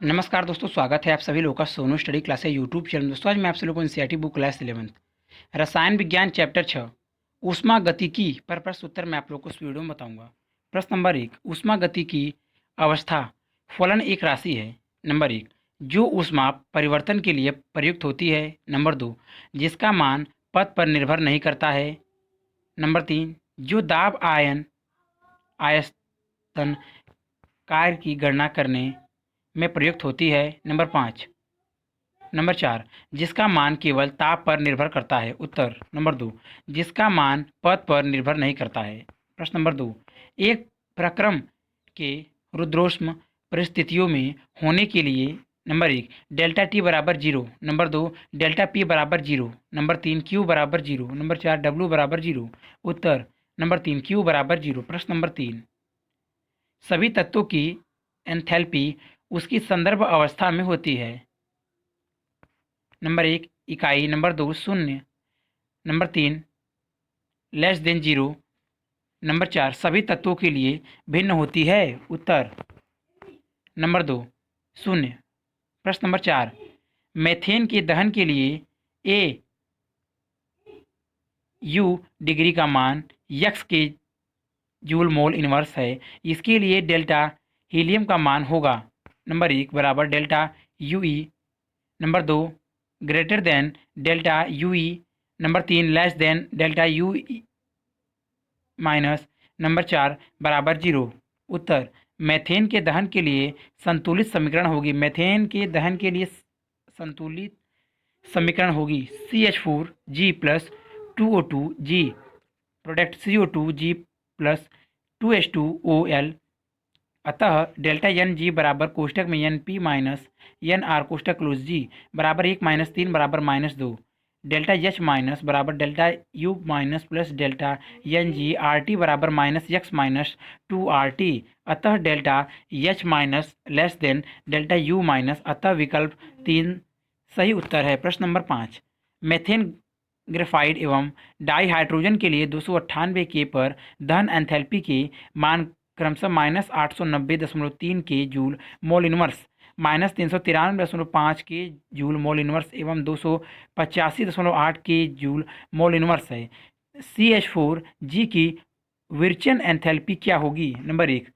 नमस्कार दोस्तों, स्वागत है आप सभी लोगों का सोनू स्टडी क्लास है यूट्यूब चैनल। दोस्तों आज मैं आप सभी लोगों को एनसीईआरटी बुक क्लास 11 रसायन विज्ञान चैप्टर 6 ऊष्मा गतिकी पर प्रश्न उत्तर मैं आप लोगों को इस वीडियो में बताऊंगा। प्रश्न नंबर 1, ऊष्मा गतिकी अवस्था फलन एक राशि है। नंबर 1, जो ऊष्मा परिवर्तन के लिए प्रयुक्त होती है। नंबर 2, जिसका मान पथ पर निर्भर नहीं करता है। नंबर 3, जो दाब आयतन कार्य की गणना करने में प्रयुक्त होती है। नंबर 4, जिसका मान केवल ताप पर निर्भर करता है। उत्तर नंबर 2, जिसका मान पथ पर निर्भर नहीं करता है। प्रश्न नंबर 2, एक प्रक्रम के रुद्रोष्म परिस्थितियों में होने के लिए। नंबर 1, डेल्टा टी बराबर 0। नंबर 2, डेल्टा पी बराबर 0। नंबर 3, क्यू बराबर 0। नंबर 4, डब्ल्यू बराबर 0। उत्तर नंबर 3, क्यू बराबर 0। प्रश्न नंबर 3, सभी तत्वों की एंथैल्पी उसकी संदर्भ अवस्था में होती है। नंबर 1, इकाई। नंबर 2, शून्य। Number 3, less than zero. Number 4, सभी तत्वों के लिए भिन्न होती है। उत्तर नंबर 2, शून्य। प्रश्न नंबर 4, मेथेन के दहन के लिए ए यू डिग्री का मान यक्स के जूल मोल इनवर्स है। इसके लिए डेल्टा हीलियम का मान होगा। नंबर 1 बराबर delta you E. Number 2, greater than delta you E. Number 3, less than delta U minus. Number 4 बराबर 0। उत्तर मेथेन के दहन के लिए संतुलित समीकरण होगी। मेथेन के दहन के लिए संतुलित समीकरण होगी CH4G plus 2O2G product CO2G plus 2H2OL। अतः डेल्टा एन जी बराबर कोष्टक में N P minus N R कोष्टक क्लोज जी बराबर 1-3 बराबर -2। डेल्टा एच माइनस बराबर delta U minus plus delta N G R T बराबर -x-2 RT। अतः delta H minus less than delta U minus. अतः विकल्प 3 सही उत्तर है। प्रश्न नंबर 5, मेथेन ग्रेफाइड एवं डाई हाइड्रोजन के लिए 298 के पर दहन एंथैल्पी के मान क्रमशः -890.3 के जूल मोल इनवर्स, -393.5 के जूल मोल इनवर्स एवं 285.8 के जूल मोल इनवर्स है। CH4G की विरचन एंथैल्पी क्या होगी? नंबर 1,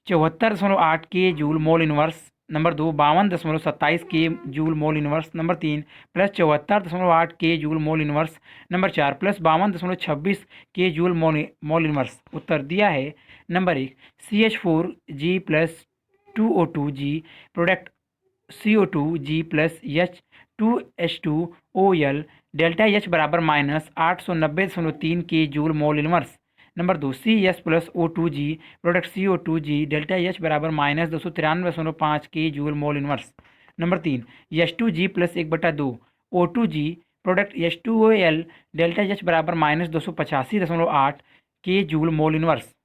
74.8 के जूल मोल इनवर्स। नंबर 2, 52.27 के joule mole inverse. Number 3, plus 74.8 के joule mole inverse. Number 4, plus 52.26 के जूल मोल इनवर्स। उत्तर दिया है number 1, CH4G plus 2O2G product CO2G plus H2H2OL delta H बराबर -890.3 के joule mole inverse. Number 2, CS plus O2G product CO2G delta H बराबर -293.5 के joule mole inverse. Number 3, H2G plus 1/2 O2G product H2OL delta H बराबर -285.8 के joule mole inverse.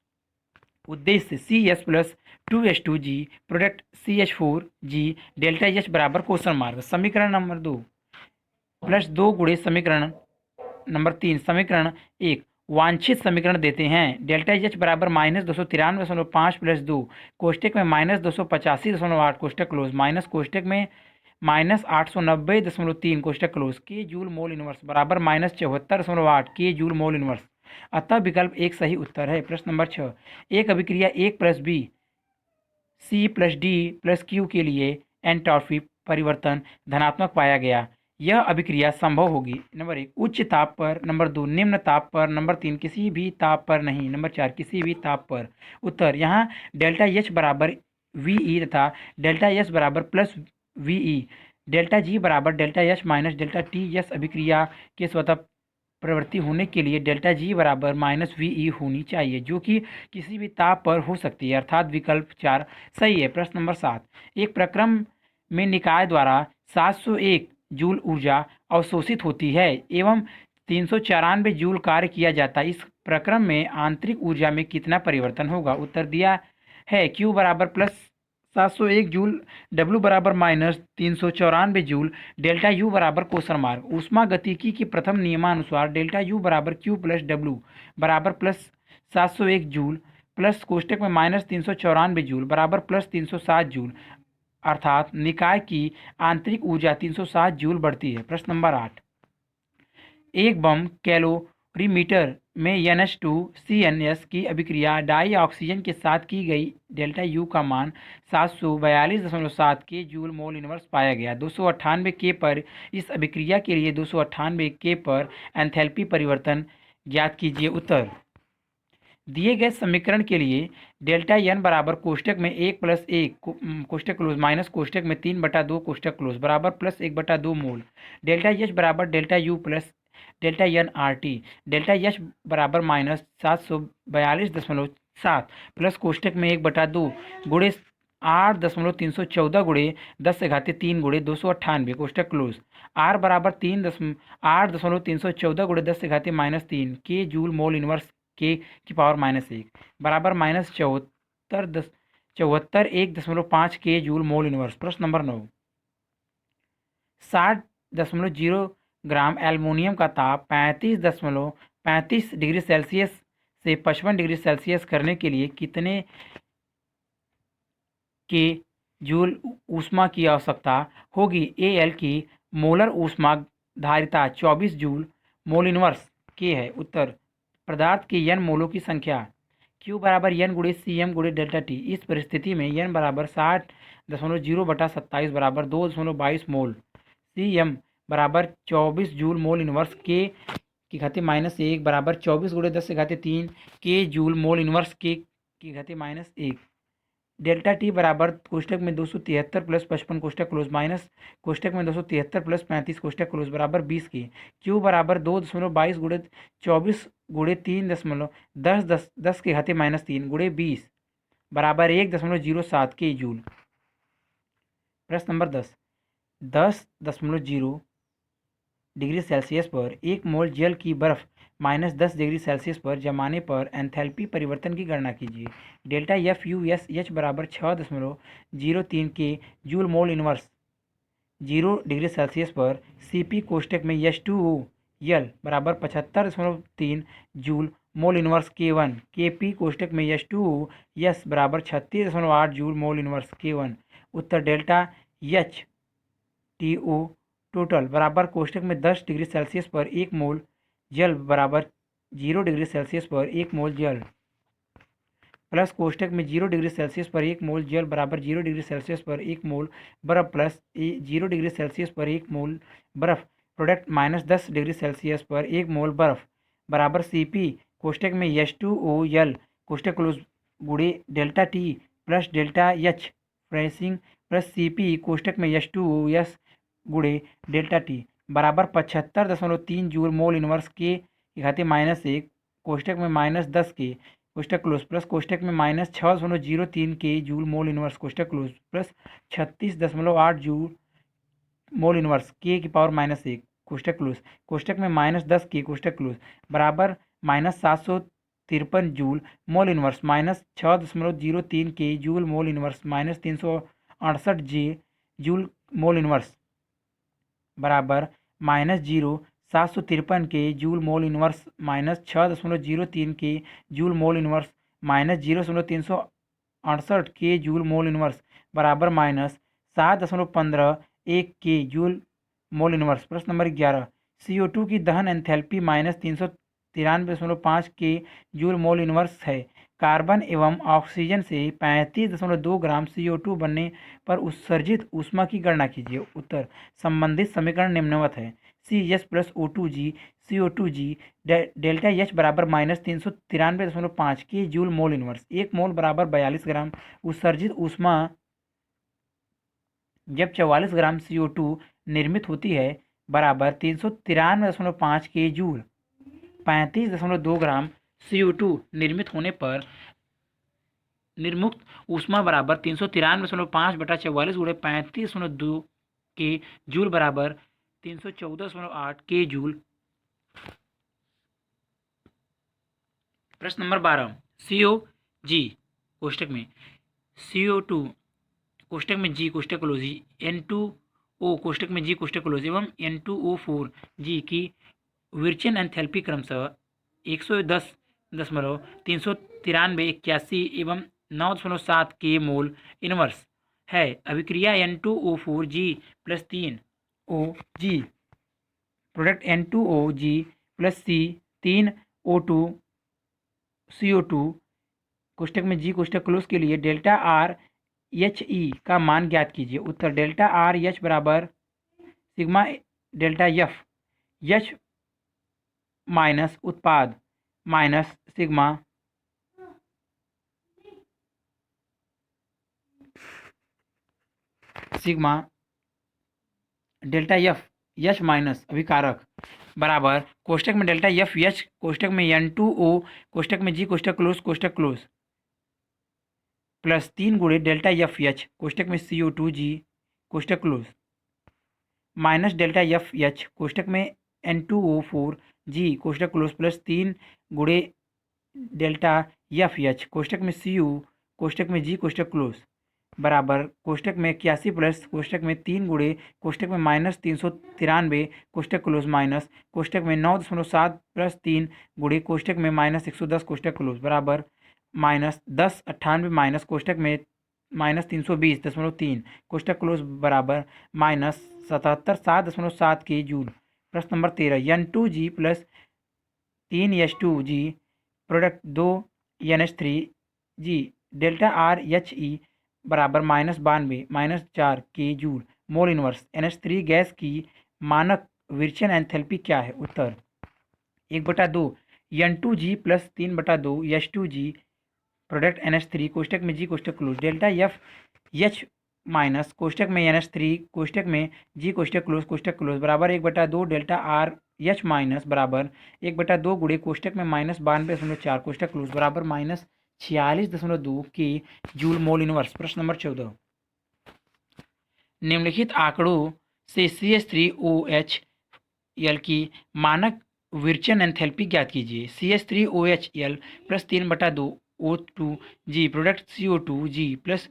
उद्देश्य CS plus 2H2G product CH4G delta H बराबर question mark. समीकरण number 2 plus 2 गुणे समीकरण number 3। समीकरण 1 वांछित समीकरण देते हैं। डेल्टा एच बराबर -293.5 प्लस 2 कोष्टक में -285.8 कोष्टक क्लोज माइनस कोष्टक में -890.3 कोष्टक क्लोज के जूल मोल इनवर्स बराबर -74.8 के जूल मोल इनवर्स। अतः विकल्प 1 सही उत्तर है। प्रश्न नंबर 6, एक अभिक्रिया 1 + B C + D + Q के लिए एंटाल्पी परिवर्तन धनात्मक पाया गया। यह अभिक्रिया संभव होगी। नंबर 1, उच्च ताप पर। नंबर 2, निम्न ताप पर। नंबर 3, किसी भी ताप पर नहीं। नंबर 4, किसी भी ताप पर। उत्तर यहाँ डेल्टा एच बराबर VE तथा डेल्टा एस बराबर प्लस VE, डेल्टा जी बराबर delta H minus delta T. Yes अभिक्रिया के स्वतः प्रवृत्ति होने के लिए डेल्टा जी बराबर -VE होनी चाहिए, जो कि किसी भी ताप पर हो सकती है, अर्थात विकल्प 4 सही है। प्रश्न नंबर 7, एक प्रक्रम में निकाय द्वारा 701 जूल ऊर्जा अवशोषित होती है एवं 394 जूल कार्य किया जाता है। इस प्रक्रम में आंतरिक ऊर्जा में कितना परिवर्तन होगा? उत्तर दिया है Q बराबर प्लस 701 जूल, W बराबर -394 जूल, डेल्टा U बराबर क्वेश्चन मार्क। ऊष्मा गतिकी के प्रथम नियमानुसार डेल्टा U बराबर Q प्लस W बराबर प्लस 701 जूल प्लस कोष्टक में -394 जूल बराबर प्लस 307 जूल। अर्थात निकाय की आंतरिक ऊर्जा 307 जूल बढ़ती है। प्रश्न नंबर 8, एक बम कैलोरीमीटर में NH2CnS की अभिक्रिया डाई ऑक्सीजन के साथ की गई। डेल्टा यू का मान 742.7 के जूल मोल इनवर्स पाया गया। 298 के पर इस अभिक्रिया के लिए 298 के पर एंथैल्पी परिवर्तन ज्ञात कीजिए। उत्तर, दिए गए समीकरण के लिए डेल्टा एन बराबर कोष्टक में 1+1 कोष्टक क्लोज माइनस कोष्टक में 3/2 कोष्टक क्लोज बराबर +1/2 मोल। डेल्टा एच बराबर delta U plus delta N R T. Delta H बराबर -742.7 प्लस कोष्टक में 1/2 गुणे 8.314 गुणे 10⁻³ गुणे 298 कोष्टक क्लोज। आर बराबर 8.314 गुणे 10⁻³ के जूल मोल इनवर्स के की पावर -1 बराबर -74.1.5 के जूल मोल इनवर्स। प्रश्न नंबर 9, 60.0 ग्राम एल्युमिनियम का ताप 35.35 डिग्री सेल्सियस से 55 डिग्री सेल्सियस करने के लिए कितने के जूल ऊष्मा की आवश्यकता होगी। एल की मोलर ऊष्मा धारिता 24 जूल मोल इनवर्स के है। उत्तर, पदार्थ के n मोलों की संख्या Q बराबर n गुणे CM गुणे डेल्टा टी। इस परिस्थिति में n बराबर 60.0/27 बराबर 2.22 मोल, CM बराबर 24 जूल मोल इनवर्स के की घाती -1 बराबर 24 गुणे 10⁻³ के जूल मोल इनवर्स के की घाती -1। डेल्टा टी बराबर कोष्टक में 273 प्लस 55 कोष्टक क्लोज माइनस कोष्टक में 273 प्लस 35 कोष्टक क्लोज बराबर 20 के। क्यू बराबर 2.22 गुणे 24 गुणे 3.10 के घाते -3 गुणे 20 बराबर 1.07 के जूल। प्रश्न नंबर 10, 10.0 डिग्री सेल्सियस पर 1 मोल जल की बर्फ -10 डिग्री सेल्सियस पर जमाने पर एंथैल्पी परिवर्तन की गणना कीजिए। Delta F U S H बराबर 6.03 के joule mole inverse 0 degree Celsius पर। CP कोष्टक में H2O यल बराबर 75.3 joule mole inverse K1। KP कोष्टक में H2O यस बराबर 36.8 जूल मोल इनवर्स K1। उत्तर, डेल्टा HTO टोटल बराबर कोष्टक में 10 डिग्री सेल्सियस पर 1 मोल जल बराबर 0 डिग्री सेल्सियस पर 1 मोल जल प्लस कोष्टक में 0 डिग्री सेल्सियस पर 1 मोल जल बराबर 0 डिग्री सेल्सियस पर 1 मोल बर्फ प्लस 0 डिग्री सेल्सियस पर 1 मोल बर्फ प्रोडक्ट -10 डिग्री सेल्सियस पर 1 मोल बर्फ बराबर CP कोष्टक में H2O यल कोष्टक क्लोज गुणे delta T plus delta H phrasing plus CP कोष्टक में H2O यस गुणे डेल्टा टी बराबर 75.3 जूल मोल इनवर्स के घाते -1 कोष्टक में -10 के कोष्टक क्लोज प्लस कोष्टक में -6.03 के जूल मोल इनवर्स कोष्टक close plus 36.8 joule mole inverse के की पावर -1 कोष्टक क्लोज कोष्टक में -10 के कोष्टक क्लोज बराबर -753 जूल मोल इनवर्स -6.03 के जूल मोल इनवर्स -368 जे जूल मोल इनवर्स बराबर -0.753 के जूल मोल इनवर्स -6.03 के जूल मोल इनवर्स -0.368 के जूल मोल इनवर्स बराबर -7.15 के जूल मोल इनवर्स। प्रश्न नंबर 11, CO2 की दहन एंथैल्पी -393.5 के जूल मोल इनवर्स है। कार्बन एवं ऑक्सीजन से 35.2 ग्राम CO2 बनने पर उत्सर्जित ऊष्मा की गणना कीजिए। उत्तर, संबंधित समीकरण निम्नवत है। CH plus O2G CO2G delta H बराबर -393.5 के जूल मोल इनवर्स। 1 मोल बराबर 42 ग्राम उत्सर्जित ऊष्मा जब 44 ग्राम CO2 निर्मित होती है बराबर 393.5 के जूल। 35.2 ग्राम CO2 निर्मित होने पर निर्मुक्त ऊष्मा बराबर 393.5/44 गुणे 35.2 के जूल बराबर 314.8 के जूल। प्रश्न नंबर 12, COG कोष्टक में CO2 कोष्टक में G कोष्टक क्लोज N2O कोष्टक में G कोष्टक क्लोज एवं N2O4 G की विरचन एंथैल्पी क्रमशः 110.393 81 एवं 9.7 के मोल इनवर्स है। अभिक्रिया N2O4G plus 3 OG product N2OG plus C 3O2CO2 कोष्टक में G कोष्टक क्लोज के लिए डेल्टा आर एच ई का मान ज्ञात कीजिए। उत्तर डेल्टा आर एच बराबर sigma delta F H minus उत्पाद minus sigma delta F H minus अभिकारक बराबर कोष्टक में डेल्टा एफ एच कोष्टक में N2O कोष्टक में G कोष्टक क्लोज प्लस 3 गुणे डेल्टा एफ एच कोष्टक में CO2G कोष्टक close minus delta F H कोष्टक में N2O4G कोष्टक क्लोज प्लस 3 गुणे डेल्टा एफ एच कोष्टक में Cu कोष्टक में G कोष्टक क्लोज बराबर कोष्टक में 81 प्लस कोष्टक में 3 गुणे कोष्टक में माइनस 393 कोष्टक क्लोज माइनस कोष्टक में 9.7 प्लस 3 गुणे कोष्टक में माइनस 110 कोष्टक क्लोज बराबर माइनस 1098 माइनस कोष्टक में माइनस 320.3 कोष्टक क्लोज बराबर माइनस 77.7 के जूल। प्रश्न number 13 N2G plus 3H2G product 2NH3G delta R H E बराबर -92 -4 के joule mole inverse NH3 gas की मानक विरचन एंथैल्पी क्या है। उत्तर 1/2 N2G plus 3/2 H2G product NH3 कोष्टक में G कोष्टक close delta F H minus कोष्टक में NH3 कोष्टक में G कोष्टक क्लोज बराबर 1/2 डेल्टा आर एच माइनस बराबर 1/2 गुणे कोष्टक में -92.4 कोष्टक क्लोज बराबर -46.2 के जूल मोल इनवर्स। प्रश्न नंबर 14 निम्नलिखित आंकड़ों से CH3OHL की मानक विरचन एंथैल्पी ज्ञात कीजिए। CH3OHL plus 3/2 O2G product CO2G plus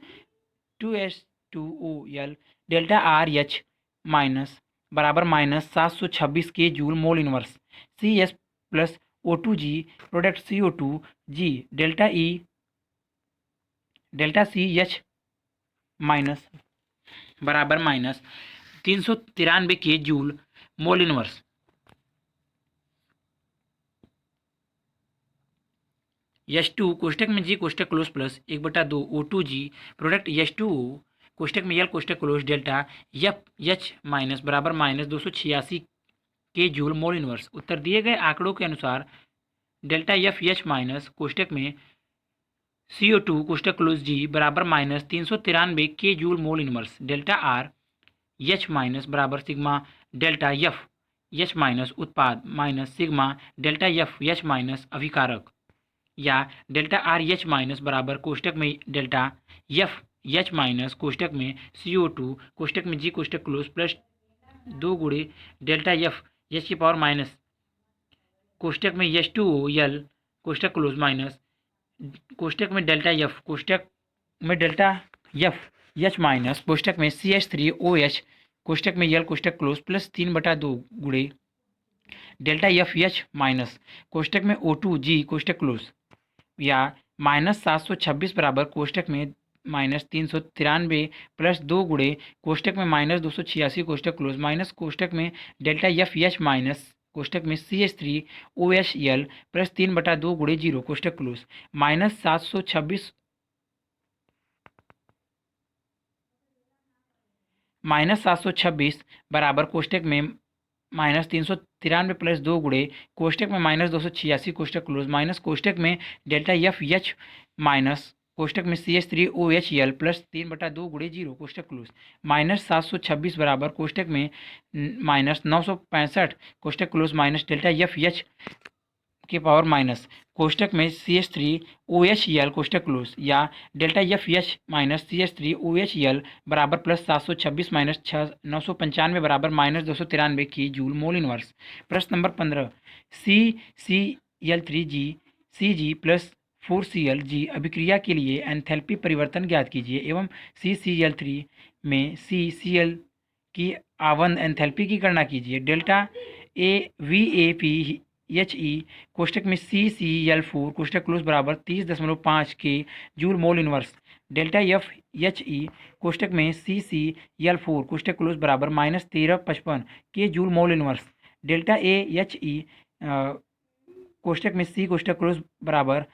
2H2OL delta R H minus बराबर -726 K joule mole inverse. CS plus O2G product CO2G delta C H minus बराबर -393 के जूल मोल इनवर्स। H2 कोष्टक में G कोष्टक close plus 1/2 O2G product H2O कोष्टक में L कोष्टक close delta F H minus बराबर -286 के जूल मोल इनवर्स। उत्तर दिए गए आंकड़ों के अनुसार डेल्टा एफ एच माइनस कोष्टक में CO2 कोष्टक क्लोज G बराबर -393 के joule mole inverse delta R H minus बराबर sigma delta F H minus उत्पाद minus sigma delta F H minus अभिकारक या डेल्टा आर एच माइनस बराबर कोष्टक में डेल्टा एफ एच माइनस कोष्टक में CO2 कोष्टक में G कोष्टक क्लोज प्लस 2 गुणे डेल्टा एफ एच की पावर माइनस कोष्टक में H2OL कोष्टक क्लोज माइनस कोष्टक में डेल्टा एफ कोष्टक में डेल्टा एफ एच माइनस कोष्टक में CH3OH कोष्टक में L कोष्टक क्लोज प्लस 3/2 गुणे डेल्टा एफ एच माइनस कोष्टक में O2G कोष्टक क्लोज या -726 बराबर कोष्टक में -393 प्लस 2 गुणे कोष्टक में -286 कोष्टक क्लोज माइनस कोष्टक में डेल्टा एफ एच माइनस कोष्टक में CH3OHL प्लस 3/2 गुणे 0 कोष्टक क्लोज -726 बराबर कोष्टक में -393 प्लस 2 गुणे कोष्टक में -286 कोष्टक क्लोज माइनस कोष्टक में डेल्टा एफ एच माइनस कोष्टक में CH3OHL प्लस 3/2 गुणे 0 कोष्टक क्लोज -726 बराबर कोष्टक में -965 कोष्टक close minus delta F H के पावर माइनस कोष्टक में CH3OHL कोष्टक क्लोज या delta F H minus CH3OHL बराबर प्लस 726 माइनस 995 बराबर -293 की जूल मोल इनवर्स। प्रश्न नंबर 15 CCl3G Cg प्लस 4Cl G अभिक्रिया के लिए एंथैल्पी परिवर्तन ज्ञात कीजिए एवं CCl3 में CCl की आवंद एंथैल्पी की गणना कीजिए। डेल्टा VAP HE कोष्टक में CCl4 कोष्टक क्लोज बराबर 30.5 के joule mole inverse delta F H E कोष्टक में सी सी एल फोर कोष्टक क्लोज बराबर -1355 के joule mole inverse. Delta A H E कोष्टक में सी कोष्टक क्लोज बराबर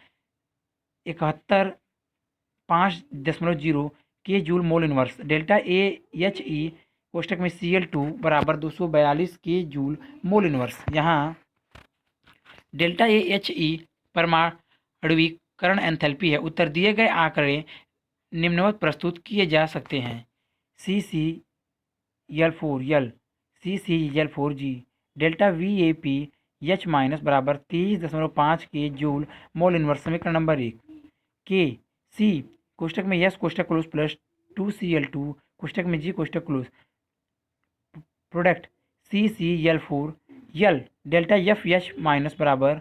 71.5.0 के joule mole inverse. Delta A H E कोष्टक में सी एल टू बराबर 242 के जूल मोल इनवर्स। यहाँ डेल्टा ए एच ई परमाणुवीकरण एंथैल्पी है। उत्तर दिए गए आंकड़े निम्नवत प्रस्तुत किए जा सकते हैं। C C L four L C C L four G delta V A P H minus बराबर 30.5 के जूल मोल इनवर्स। समीकरण नंबर 1 के सी कोष्टक में यस कोष्टक क्लोज प्लस 2Cl2 कोष्टक में जी कोष्टक close product CCl4 L delta F H minus बराबर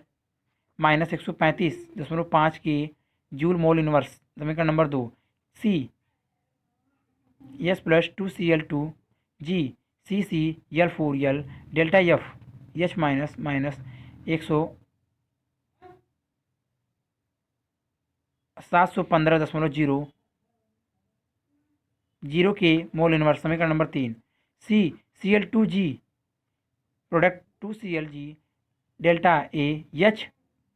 -135.5 के जूल मोल इनवर्स। समीकरण number 2 C S plus 2Cl2 G CCl4 L delta F H minus -715.0 के मोल इनवर्स। समीकरण number 3 Cl2G product 2Cl G delta A H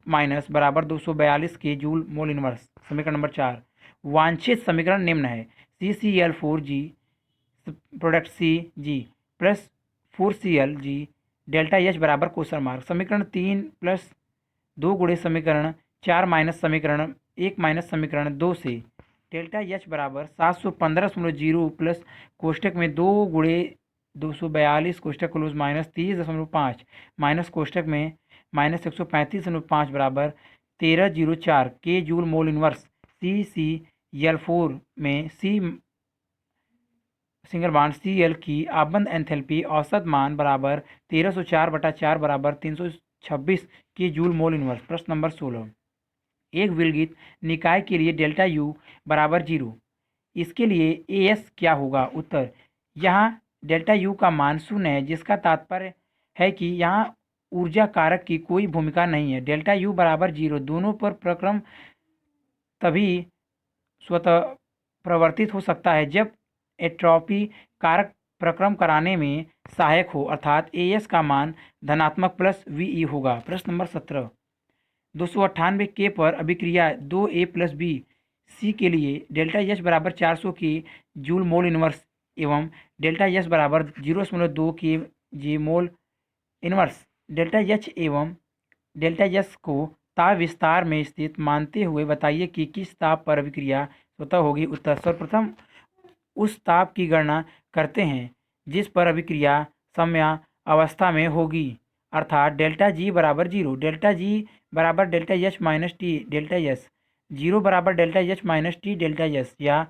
minus बराबर 242 के joule mole inverse. समीकरण number 4 वांछित समीकरण निम्न है। CCl4G प्रोडक्ट CG प्लस 4Cl G डेल्टा एच बराबर क्वेश्चन मार्क। समीकरण 3 प्लस 2 गुणे समीकरण 4 माइनस समीकरण 1 माइनस समीकरण 2 से डेल्टा एच बराबर 715.0 प्लस कोष्टक में 2 गुणे 242 कोष्टक क्लोज -30.5 माइनस कोष्टक में -135.5 बराबर 1304 के जूल मोल इनवर्स। CCl4 में सी सिंगल बॉन्ड Cl की आबंध एंथैल्पी औसत मान बराबर 1304/4 बराबर 326 के जूल मोल इनवर्स। प्रश्न नंबर 16 एक विलगित निकाय के लिए डेल्टा U बराबर 0, इसके लिए AS क्या होगा? उत्तर यहाँ डेल्टा U का मान 0 है, जिसका तात्पर्य है कि यहाँ ऊर्जा कारक की कोई भूमिका नहीं है। डेल्टा U बराबर 0 दोनों पर प्रक्रम तभी स्वतः प्रवर्तित हो सकता है जब एंट्रोपी कारक प्रक्रम कराने में सहायक हो, अर्थात AS का मान धनात्मक प्लस VE होगा। प्रश्न नंबर 17 298 के पर अभिक्रिया 2A प्लस बी सी के लिए डेल्टा एच बराबर 400 के जूल मोल इनवर्स एवं डेल्टा एच बराबर 0.2 के जी मोल इनवर्स डेल्टा एच एवं डेल्टा एच को ताप विस्तार में स्थित मानते हुए बताइए कि किस ताप पर अभिक्रिया स्वतः होगी। उत्तर सर्वप्रथम उस ताप की गणना करते हैं जिस पर अभिक्रिया समयावस्था में होगी, अर्थात डेल्टा जी बराबर 0, डेल्टा जी बराबर delta H minus T delta S, 0 बराबर delta H minus T delta S, या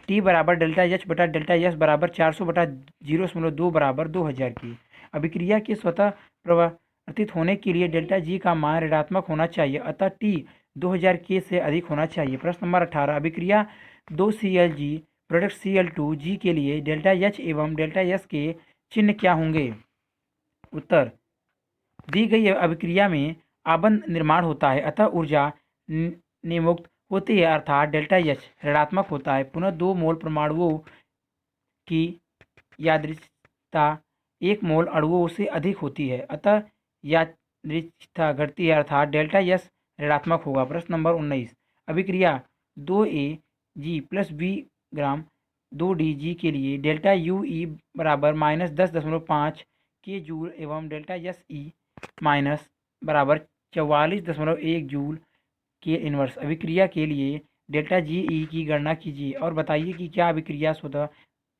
टी बराबर डेल्टा एच बटा डेल्टा एस बराबर 400 बटा 0.2 बराबर 2000 की। अभिक्रिया के स्वतः प्रवर्तित होने के लिए डेल्टा जी का मान ऋणात्मक होना चाहिए, अतः टी 2000 के से अधिक होना चाहिए। प्रश्न नंबर 18 अभिक्रिया 2Cl G प्रोडक्ट Cl2G के लिए डेल्टा एच एवं डेल्टा एस के चिन्ह क्या होंगे? उत्तर दी गई अभिक्रिया में आबंध निर्माण होता है, अतः ऊर्जा निमुक्त होती है, अर्थात डेल्टा एच ऋणात्मक होता है। पुनः 2 मोल परमाणुओं की यादृच्छिकता 1 मोल अणुओं से अधिक होती है, अतः यादृच्छिकता घटती है, अर्थात डेल्टा एस ऋणात्मक होगा। प्रश्न नंबर 19 अभिक्रिया 2AG प्लस बी ग्राम 2DG के लिए डेल्टा UE बराबर -10.5 के जूल एवं डेल्टा SE माइनस बराबर 44.1 जूल के इनवर्स। अभिक्रिया के लिए डेल्टा GE की गणना कीजिए और बताइए कि क्या अभिक्रिया स्वतः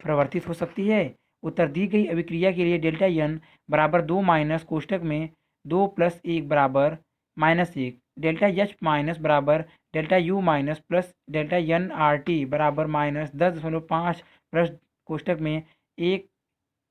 प्रवर्तित हो सकती है। उत्तर दी गई अभिक्रिया के लिए डेल्टा N बराबर 2 माइनस कोष्टक में 2 प्लस 1 बराबर -1, डेल्टा H माइनस बराबर delta U minus plus delta NRT बराबर -10.5 प्लस कोष्टक में 1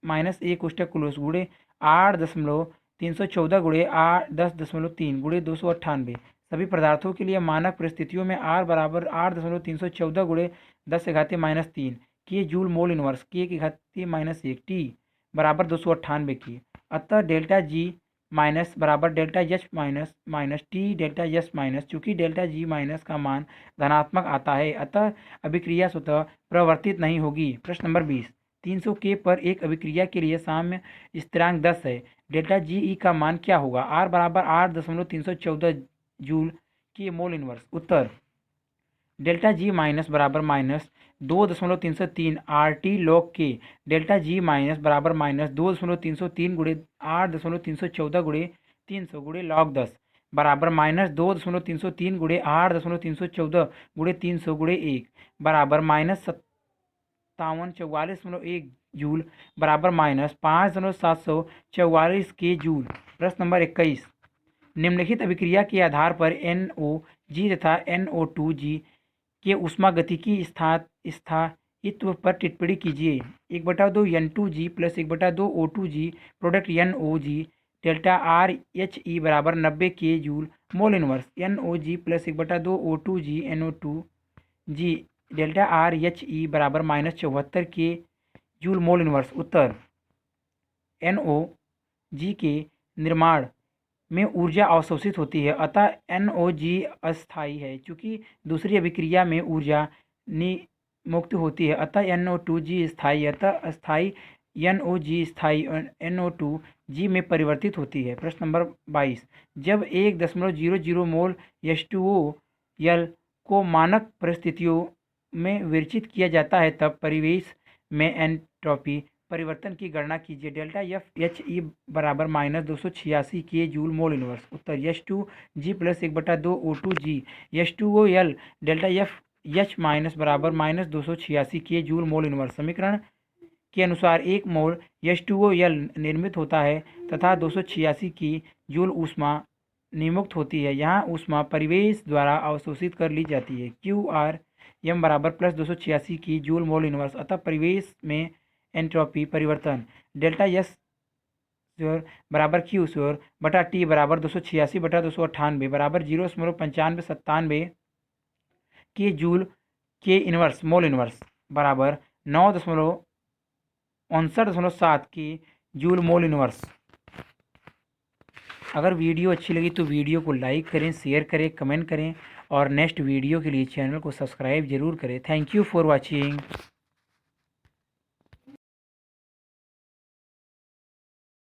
माइनस 1 कोष्टक क्लोज गुणे 8.314 गुणे 10.3 गुणे 298 सभी पदार्थों के लिए मानक परिस्थितियों में R बराबर 8.314 गुणे 10⁻³ के जूल मोल इनवर्स के 10⁻1 टी बराबर 298 की। अतः डेल्टा जी माइनस बराबर delta H minus minus T delta S minus, चूँकि डेल्टा जी माइनस का मान धनात्मक आता है अतः अभिक्रिया स्वतः प्रवर्तित नहीं होगी। प्रश्न नंबर 20, 300 के पर एक अभिक्रिया के लिए साम्य स्थिरांक 10 है, डेल्टा जी ई का मान क्या होगा? आर बराबर 8.314 जूल के मोल इनवर्स। उत्तर डेल्टा जी माइनस बराबर माइनस 2.303 आर टी लॉग के, डेल्टा जी माइनस बराबर माइनस 2.303 गुणे 8.314 गुणे 300 गुणे लॉग 10 बराबर माइनस 2.303 गुणे 8.314 गुणे 300 गुणे 1 बराबर माइनस 5744.1 जूल बराबर माइनस 5.744 के जूल। प्रश्न नंबर 21, निम्नलिखित अभिक्रिया के आधार पर NO तथा NO2 के ऊष्मागतिकी स्थायित्व पर टिप्पणी कीजिए। 1/2 N2G plus 1/2 O2G product NOG delta RHE बराबर 90 के joule mole inverse. NOG plus 1/2 O2G NO2G delta RHE बराबर -74 के जूल मोल इनवर्स। उत्तर NOG के निर्माण में ऊर्जा अवशोषित होती है अतः NOG अस्थायी है, चूँकि दूसरी अभिक्रिया में ऊर्जा मुक्त होती है अतः NO2G स्थायी, अतः अस्थायी NOG स्थायी NO2G में परिवर्तित होती है। प्रश्न नंबर 22, जब 1.00 मोल H2O को मानक परिस्थितियों में विरचित किया जाता है तब परिवेश में एंट्रोपी परिवर्तन की गणना कीजिए। डेल्टा FHE बराबर -286 के जूल मोल इनवर्स। उत्तर H2G plus 1/2 O2G H2OL delta FH minus बराबर -286 के जूल मोल इनवर्स। समीकरण के अनुसार 1 मोल H2OL निर्मित होता है तथा 286 की जूल ऊष्मा निर्मुक्त होती है। यहाँ ऊष्मा परिवेश द्वारा अवशोषित कर ली जाती है। QRM बराबर प्लस 286 की जूल मोल इनवर्स, अतः परिवेश में एंट्रोपी परिवर्तन डेल्टा एस स्क्वायर बराबर क्यू स्क्वायर बटा टी बराबर 286/298 बराबर 0.9597 के जूल के इनवर्स मोल इनवर्स बराबर 9.59.7 के जूल मोल इनवर्स। अगर वीडियो अच्छी लगी तो वीडियो को लाइक करें, शेयर करें, कमेंट करें और नेक्स्ट वीडियो के लिए चैनल को सब्सक्राइब जरूर करें। Thank you for watching.